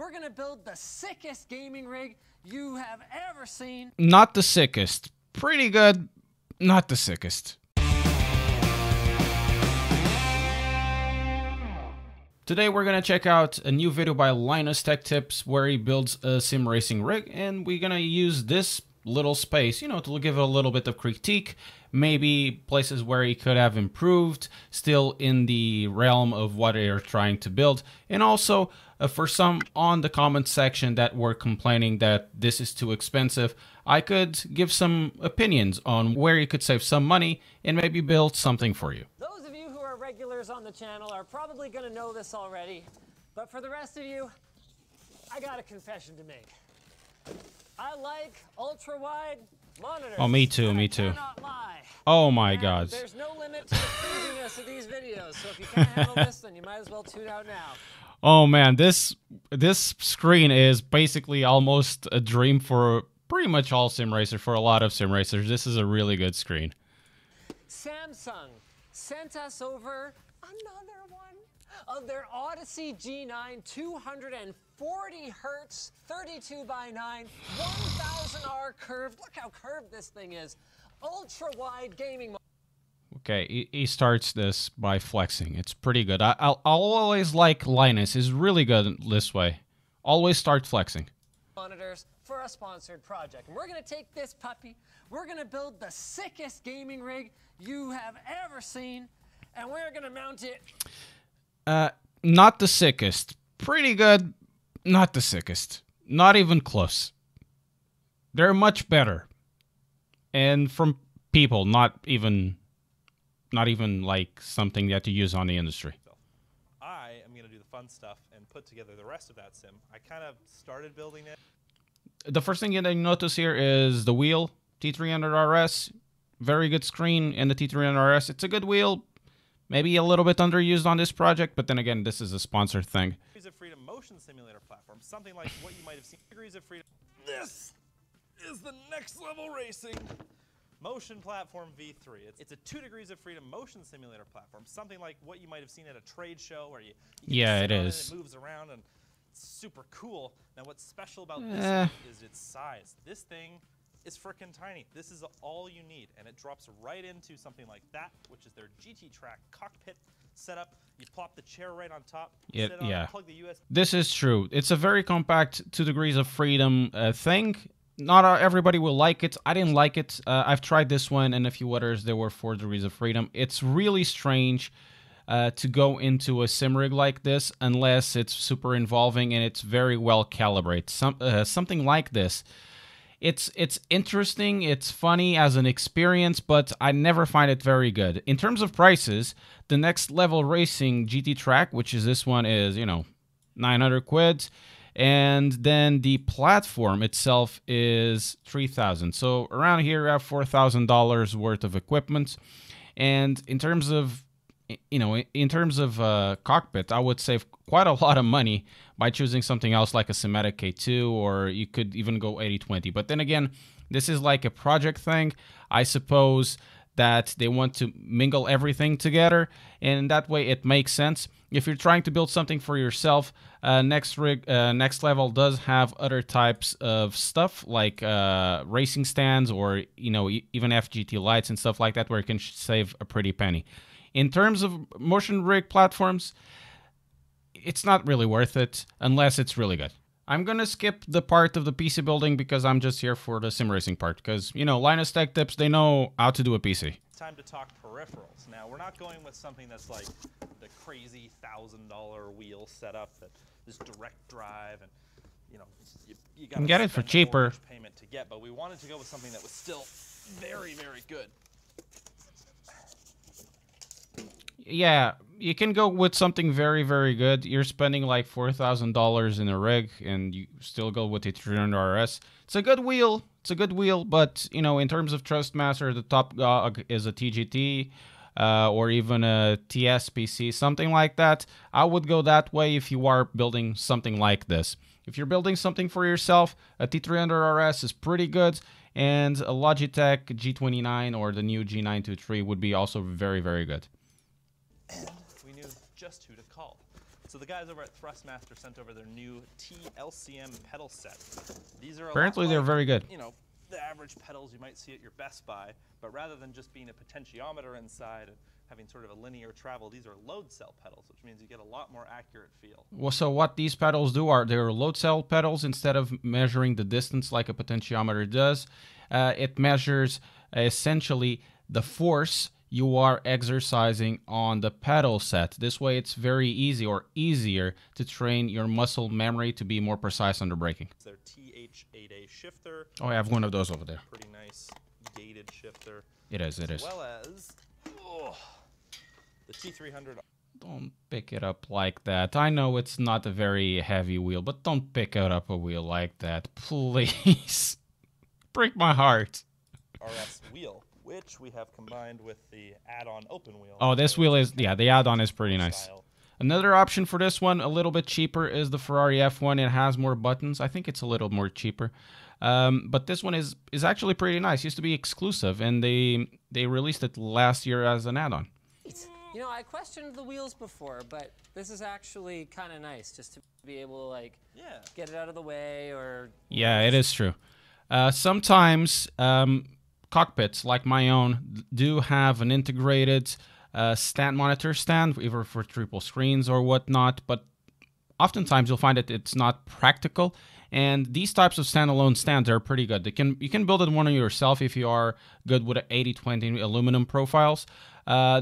we're gonna build the sickest gaming rig you have ever seen. Not the sickest. Pretty good. Not the sickest. Today we're gonna check out a new video by Linus Tech Tips where he builds a sim racing rig, and we're gonna use this little space, you know, to give it a little bit of critique, maybe places where he could have improved, still in the realm of what they're trying to build, and also for some on the comment section that were complaining that this is too expensive, I could give some opinions on where you could save some money and maybe build something for you. Those of you who are regulars on the channel are probably gonna know this already, but for the rest of you, I got a confession to make. I like ultra-wide monitors. Oh, me too, me too. I cannot lie. Oh my And god. there's no limit to the freakiness of these videos, so if you can't handle this, then you might as well tune out now. Oh man, this screen is basically almost a dream for pretty much all sim racers, for a lot of sim racers. This is a really good screen. Samsung sent us over another one of their Odyssey G9 240 hertz 32 by 9 1000R curved. Look how curved this thing is. Ultra wide gaming mode. Okay, he starts this by flexing. It's pretty good. I'll always like Linus. He's really good this way. Always start flexing. Monitors for a sponsored project. And we're going to take this puppy, we're going to build the sickest gaming rig you have ever seen, and we're going to mount it. Not the sickest. Pretty good. Not the sickest. Not even close. They're much better. And from people, not even like something that you use on the industry. So I am going to do the fun stuff and put together the rest of that sim. I kind of started building it. The first thing that you notice here is the wheel, T300RS. Very good screen in the T300RS. It's a good wheel. Maybe a little bit underused on this project, but then again, this is a sponsored thing. Degrees of Freedom motion simulator platform, something like what you might have seen. Degrees of Freedom. This is the next level racing. Motion Platform V3. It's a 2 Degrees of Freedom motion simulator platform, something like what you might have seen at a trade show where you yeah, it is. It moves around and it's super cool. Now, what's special about this thing is its size. This thing is frickin' tiny. This is all you need, and it drops right into something like that, which is their GT Track cockpit setup. You plop the chair right on top. Yeah, sit on, yeah. Plug the USB. This is true. It's a very compact 2 Degrees of Freedom thing. Not everybody will like it. I didn't like it. I've tried this one and a few others. There were 4 Degrees of Freedom. It's really strange to go into a sim rig like this unless it's super involving and it's very well calibrated. Something like this. It's interesting. It's funny as an experience, but I never find it very good. In terms of prices, the Next Level Racing GT Track, which is this one, is 900 quid. And then the platform itself is 3,000. So around here, you have $4,000 worth of equipment. And in terms of, cockpit, I would save quite a lot of money by choosing something else like a Cinematic K2, or you could even go 80/20. But then again, this is like a project thing. I suppose that they want to mingle everything together, and that way it makes sense. If you're trying to build something for yourself, Next Level does have other types of stuff like racing stands, or even FGT lights and stuff like that, where you can save a pretty penny. In terms of motion rig platforms, it's not really worth it unless it's really good. I'm gonna skip the part of the PC building because I'm just here for the sim racing part. Because Linus Tech Tips, they know how to do a PC. It's time to talk peripherals. Now, we're not going with something that's like the crazy $1,000 wheel setup that is direct drive, and you got to get it for cheaper. Payment to get, but we wanted to go with something that was still very, very good. Yeah, you can go with something very, very good. You're spending like $4,000 in a rig, and you still go with the 300RS. It's a good wheel. It's a good wheel, but in terms of Trustmaster, the top dog is a TGT or even a TSPC, something like that. I would go that way if you are building something like this. If you're building something for yourself, a T300RS is pretty good, and a Logitech G29 or the new G923 would be also very, very good. And we knew just who to call. So the guys over at Thrustmaster sent over their new Tlcm Pedal Set. These are Apparently they're very good. You know, the average pedals you might see at your Best Buy, but rather than just being a potentiometer inside and having sort of a linear travel, these are load cell pedals, which means you get a lot more accurate feel. Well, so what these pedals do are they're load cell pedals. Instead of measuring the distance like a potentiometer does, it measures essentially the force you are exercising on the pedal set. This way it's very easy or easier to train your muscle memory to be more precise under braking. It's their TH8A shifter. Oh, I have one of those over there. Pretty nice gated shifter. It is, it is. As well as the T300. Don't pick it up like that. I know it's not a very heavy wheel, but don't pick it up a wheel like that, please. Break my heart. RS wheel, which we have combined with the add-on open wheel. Oh, this wheel is, yeah, the add-on is pretty nice. Another option for this one, a little bit cheaper, is the Ferrari F1. It has more buttons. I think it's a little more cheaper. But this one is actually pretty nice. Used to be exclusive, and they released it last year as an add-on. You know, I questioned the wheels before, but this is actually kind of nice just to be able to, like, get it out of the way or... Yeah, it is true. Sometimes cockpits, like my own, do have an integrated monitor stand, either for triple screens or whatnot, but oftentimes you'll find that it's not practical. And these types of standalone stands are pretty good. You can build it one yourself if you are good with 80/20 aluminum profiles.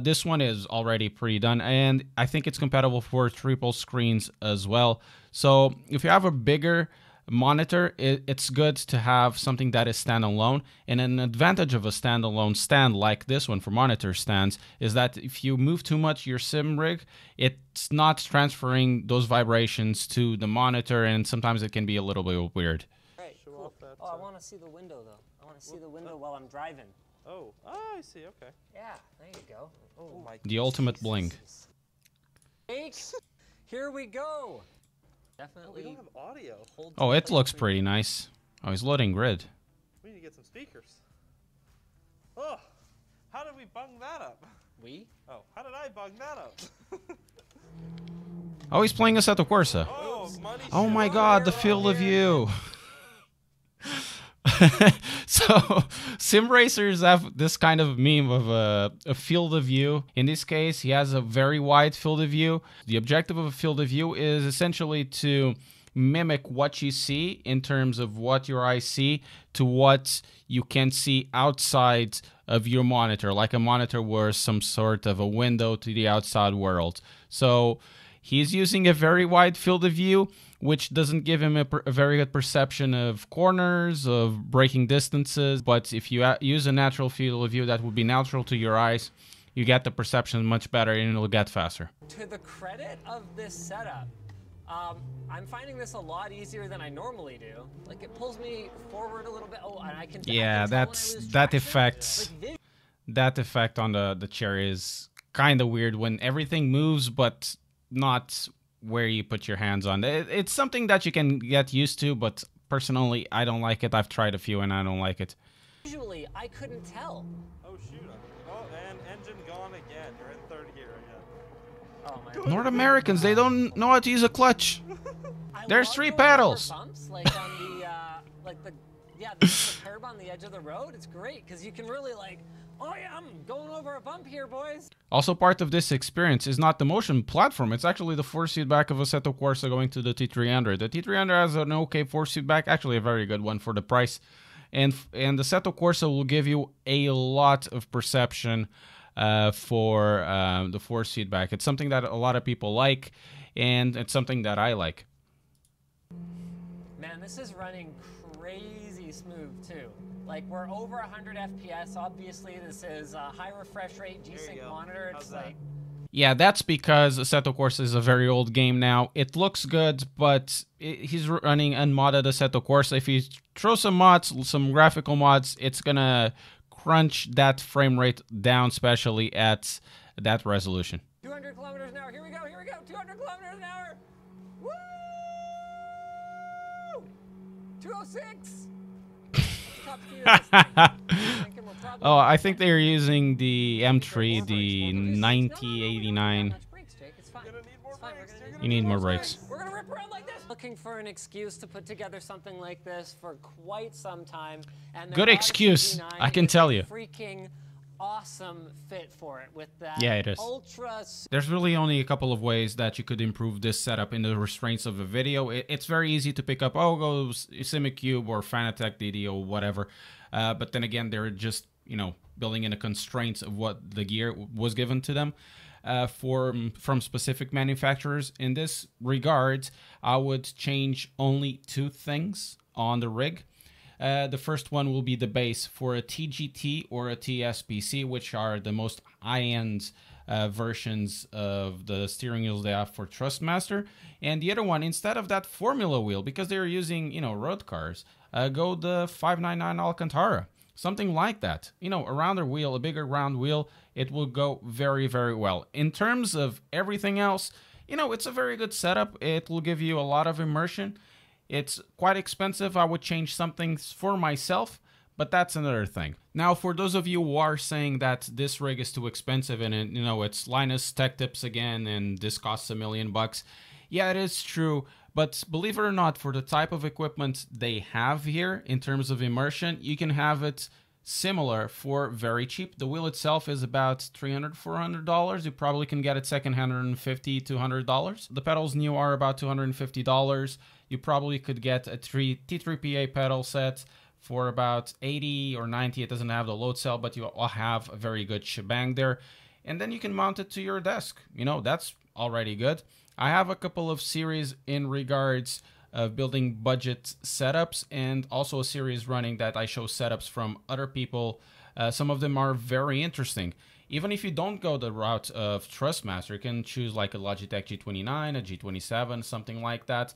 This one is already pretty done, and I think it's compatible for triple screens as well. So if you have a bigger monitor, it's good to have something that is standalone. And an advantage of a standalone stand like this one for monitor stands is that if you move too much your sim rig, it's not transferring those vibrations to the monitor, and sometimes it can be a little bit weird. Right, cool. Oh, I want to see the window though. I want to see the window while I'm driving. Oh, I see. Okay. Yeah, there you go. Oh my. The ultimate bling. Here we go. Definitely. We don't have audio. Oh, it looks pretty nice. Oh, he's loading grid. We need to get some speakers. Oh, how did we bung that up? We? Oh, how did I bung that up? Oh, he's playing Assetto Corsa. Oh my God, the field of view. So sim racers have this kind of meme of a field of view. In this case, he has a very wide field of view. The objective of a field of view is essentially to mimic what you see in terms of what your eyes see to what you can see outside of your monitor, like a monitor was some sort of a window to the outside world. So he's using a very wide field of view, which doesn't give him a very good perception of corners, of braking distances. But if you use a natural field of view that would be natural to your eyes, you get the perception much better and it'll get faster. To the credit of this setup, I'm finding this a lot easier than I normally do. Like, it pulls me forward a little bit. Oh, and I can. Yeah, that effect on the chair is kind of weird when everything moves, but not where you put your hands on. It's something that you can get used to, but personally, I don't like it. I've tried a few and I don't like it. Usually, I couldn't tell. Oh, shoot. Oh, and engine gone again. You're in third gear again. Oh, my God. North Americans, they don't know how to use a clutch. There's 3 pedals. Bumps, like on the, the curb on the edge of the road. It's great because you can really oh yeah, I'm going over a bump here, boys. Also, part of this experience is not the motion platform. It's actually the force feedback of Assetto Corsa going to the T300. The T300 has an okay force feedback, actually a very good one for the price. And the Assetto Corsa will give you a lot of perception for the force feedback. It's something that a lot of people like, and it's something that I like. Man, this is running crazy smooth too. Like, we're over 100 FPS. Obviously, this is a high refresh rate G-Sync monitor. It's like... Yeah, that's because Assetto Corsa is a very old game now. It looks good, but he's running unmodded Assetto Corsa. If you throw some mods, some graphical mods, it's gonna crunch that frame rate down, especially at that resolution. 200 kilometers an hour. Here we go. 200 kilometers an hour. Woo! 206. Oh, I think they're using the M3, the 9089. fine. You need more brakes. We're gonna rip around like this. Looking for an excuse to put together something like this for quite some time. And Good excuse, I can tell you. Freaking awesome fit for it with that. Yeah, it is. Ultra. There's really only a couple of ways that you could improve this setup in the restraints of a video. It's very easy to pick up, oh, go Simicube or Fanatec DD or whatever. But then again, they're just, you know, building in the constraints of what the gear was given to them from specific manufacturers. In this regard, I would change only 2 things on the rig. The first one will be the base for a TGT or a TSPC, which are the most high-end versions of the steering wheels they have for Thrustmaster. And the other one, instead of that Formula wheel, because they're using, you know, road cars, go the 599 Alcantara. Something like that. You know, a rounder wheel, a bigger round wheel, it will go very, very well. In terms of everything else, you know, it's a very good setup. It will give you a lot of immersion. It's quite expensive. I would change some things for myself, but that's another thing. Now, for those of you who are saying that this rig is too expensive and, you know, it's Linus Tech tips again and this costs $1 million, yeah, it is true. But believe it or not, for the type of equipment they have here in terms of immersion, you can have it similar for very cheap. The wheel itself is about $300, $400. You probably can get it secondhand $150, $200. The pedals new are about $250. You probably could get a T3PA pedal set for about $80 or $90. It doesn't have the load cell, but you will have a very good shebang there. And then you can mount it to your desk. You know, that's already good. I have a couple of series in regards of building budget setups and also a series running that I show setups from other people. Some of them are very interesting. Even if you don't go the route of Thrustmaster, you can choose like a Logitech G29, a G27, something like that.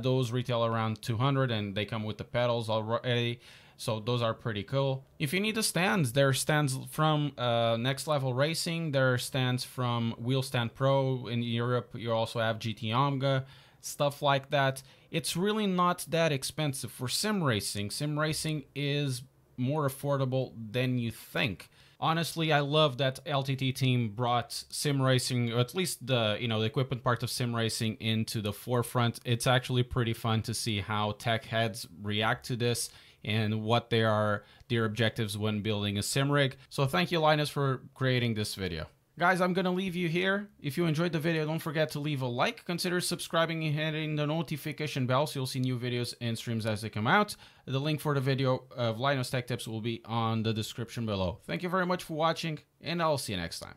Those retail around $200 and they come with the pedals already. So those are pretty cool. If you need the stands, there are stands from Next Level Racing. There are stands from Wheelstand Pro. In Europe, you also have GT Omega, stuff like that. It's really not that expensive for sim racing. Sim racing is more affordable than you think. Honestly, I love that LTT team brought sim racing, or at least the the equipment part of sim racing, into the forefront. It's actually pretty fun to see how tech heads react to this and what their objectives when building a sim rig. So thank you, Linus, for creating this video. Guys, I'm going to leave you here. If you enjoyed the video, don't forget to leave a like. Consider subscribing and hitting the notification bell so you'll see new videos and streams as they come out. The link for the video of Linus Tech Tips will be on the description below. Thank you very much for watching, and I'll see you next time.